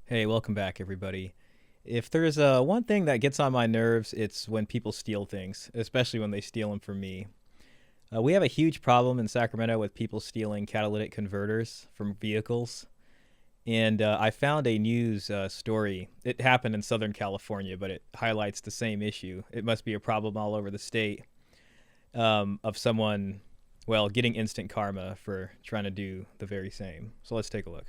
Hey, welcome back, everybody. If there's one thing that gets on my nerves, it's when people steal things, especially when they steal them from me. We have a huge problem in Sacramento with people stealing catalytic converters from vehicles. And I found a news story. It happened in Southern California, but it highlights the same issue. It must be a problem all over the state of someone, well, getting instant karma for trying to do the very same. So let's take a look.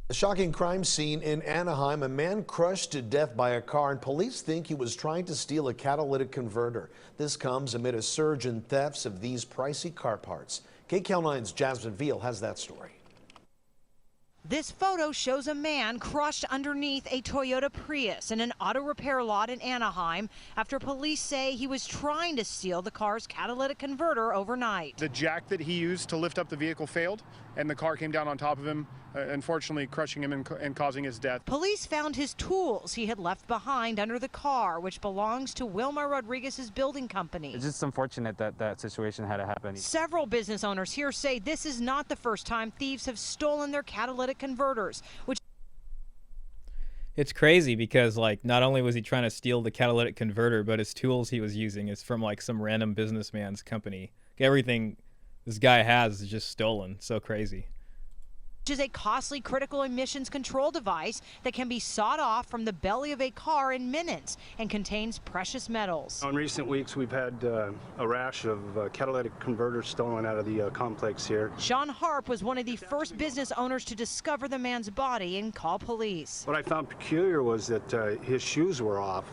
A shocking crime scene in Anaheim. A man crushed to death by a car, and police think he was trying to steal a catalytic converter. This comes amid a surge in thefts of these pricey car parts. KCAL9's Jasmine Veal has that story. This photo shows a man crushed underneath a Toyota Prius in an auto repair lot in Anaheim after police say he was trying to steal the car's catalytic converter overnight. The jack that he used to lift up the vehicle failed, and the car came down on top of him, unfortunately crushing him and causing his death. Police found his tools he had left behind under the car, which belongs to Wilma Rodriguez's building company. It's just unfortunate that that situation had to happen. Several business owners here say this is not the first time thieves have stolen their catalytic converters, which It's crazy because, like, not only was he trying to steal the catalytic converter, but his tools he was using is from, like, some random businessman's company. Everything this guy has is just stolen. So crazy. is a costly critical emissions control device that can be sawed off from the belly of a car in minutes and contains precious metals. In recent weeks, we've had a rash of catalytic converters stolen out of the complex here. Sean Harp was one of the first business owners to discover the man's body and call police. What I found peculiar was that his shoes were off.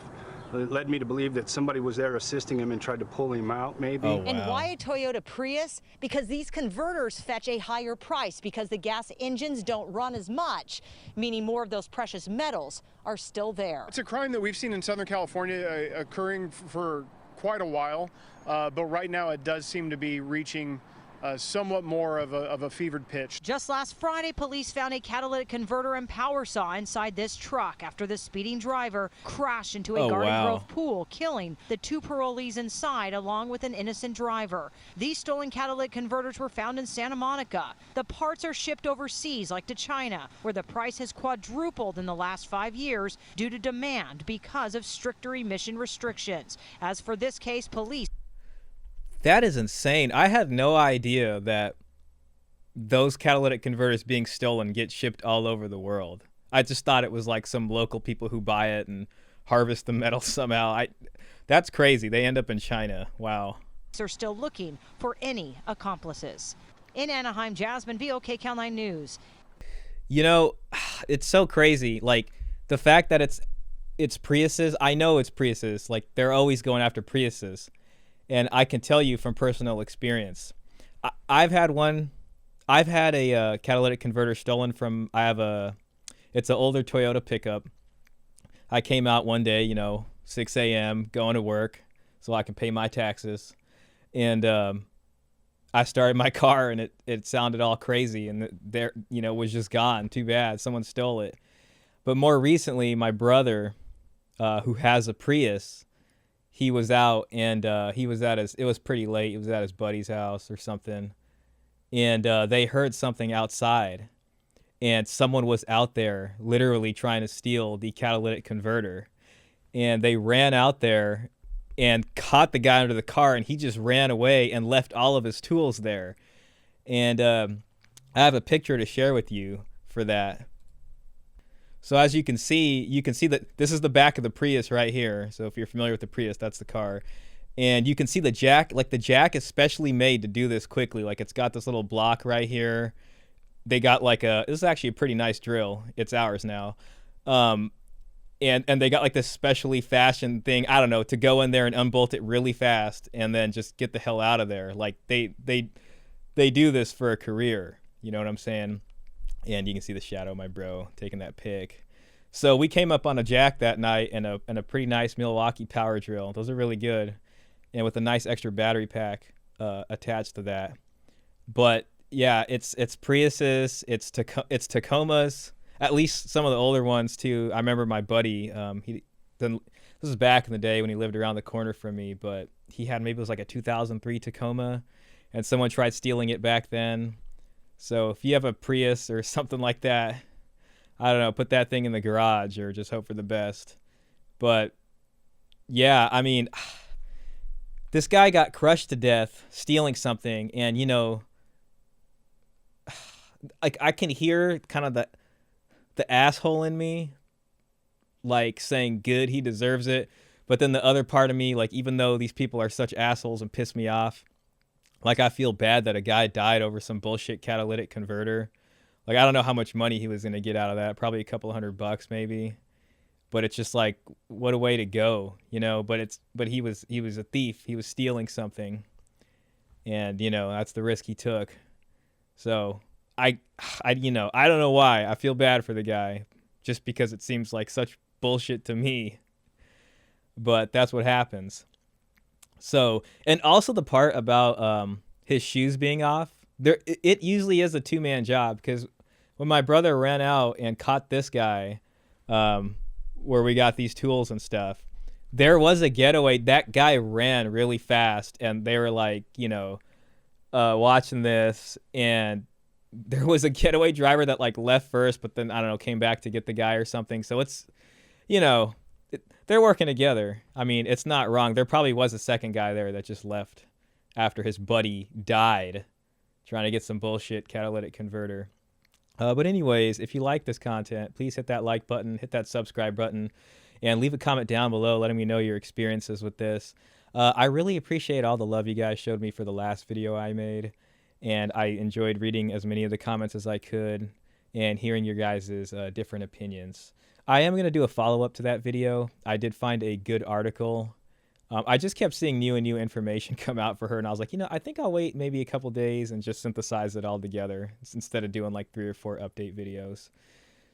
It led me to believe that somebody was there assisting him and tried to pull him out, maybe. Oh, wow. And why a Toyota Prius? Because these converters fetch a higher price because the gas engines don't run as much, meaning more of those precious metals are still there. It's a crime that we've seen in Southern California occurring for quite a while, but right now it does seem to be reaching somewhat more of a fevered pitch. Just last Friday, police found a catalytic converter and power saw inside this truck after the speeding driver crashed into a Garden wow. Grove pool, killing the two parolees inside along with an innocent driver. These stolen catalytic converters were found in Santa Monica. The parts are shipped overseas, like to China, where the price has quadrupled in the last 5 years due to demand because of stricter emission restrictions. As for this case, police That is insane. I had no idea that those catalytic converters being stolen get shipped all over the world. I just thought it was like some local people who buy it and harvest the metal somehow. That's crazy. They end up in China. Wow. are still looking for any accomplices. In Anaheim, Jasmine Veal, KCAL9 News. You know, it's so crazy. Like, the fact that it's Priuses. I know it's Priuses. Like, they're always going after Priuses. And I can tell you from personal experience, I've had a catalytic converter stolen from, it's an older Toyota pickup. I came out one day, 6 a.m., going to work so I can pay my taxes. And I started my car and it sounded all crazy and it was just gone. Too bad. Someone stole it. But more recently, my brother, who has a Prius, he was out and it was pretty late. He was at his buddy's house or something. And they heard something outside. And someone was out there literally trying to steal the catalytic converter. And they ran out there and caught the guy under the car. And he just ran away and left all of his tools there. And I have a picture to share with you for that. So as you can see that this is the back of the Prius right here. So if you're familiar with the Prius, that's the car. And you can see the jack, like the jack is specially made to do this quickly. Like it's got this little block right here. They got this is actually a pretty nice drill. It's ours now. And they got like this specially fashioned thing, I don't know, to go in there and unbolt it really fast and then just get the hell out of there. Like they do this for a career. You know what I'm saying? And you can see the shadow of my bro taking that pic. So we came up on a jack that night and a pretty nice Milwaukee power drill. Those are really good. And with a nice extra battery pack attached to that. But yeah, it's Priuses, it's Tacomas, at least some of the older ones too. I remember my buddy, this was back in the day when he lived around the corner from me, but he had, maybe it was like a 2003 Tacoma, and someone tried stealing it back then. So if you have a Prius or something like that, I don't know, put that thing in the garage or just hope for the best. But yeah, I mean, this guy got crushed to death stealing something, and like I can hear kind of the asshole in me like saying good, he deserves it. But then the other part of me, like, even though these people are such assholes and piss me off, like, I feel bad that a guy died over some bullshit catalytic converter. Like, I don't know how much money he was going to get out of that. Probably a couple $100 maybe. But it's just like, what a way to go, but he was a thief. He was stealing something. And, that's the risk he took. So I don't know why. I feel bad for the guy just because it seems like such bullshit to me. But that's what happens. So, and also the part about his shoes being off, it usually is a two-man job, because when my brother ran out and caught this guy, where we got these tools and stuff, there was a getaway. That guy ran really fast, and they were like, watching this, and there was a getaway driver that like left first, but then I don't know, came back to get the guy or something. So it's, they're working together. I mean, it's not wrong. There probably was a second guy there that just left after his buddy died trying to get some bullshit catalytic converter. But anyways, if you like this content, please hit that like button, hit that subscribe button, and leave a comment down below letting me know your experiences with this. I really appreciate all the love you guys showed me for the last video I made, and I enjoyed reading as many of the comments as I could and hearing your guys' different opinions. I am going to do a follow-up to that video. I did find a good article. I just kept seeing new and new information come out for her, and I was like, I think I'll wait maybe a couple days and just synthesize it all together instead of doing like 3 or 4 update videos.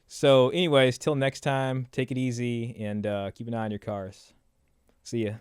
So anyways, till next time, take it easy and keep an eye on your cars. See ya.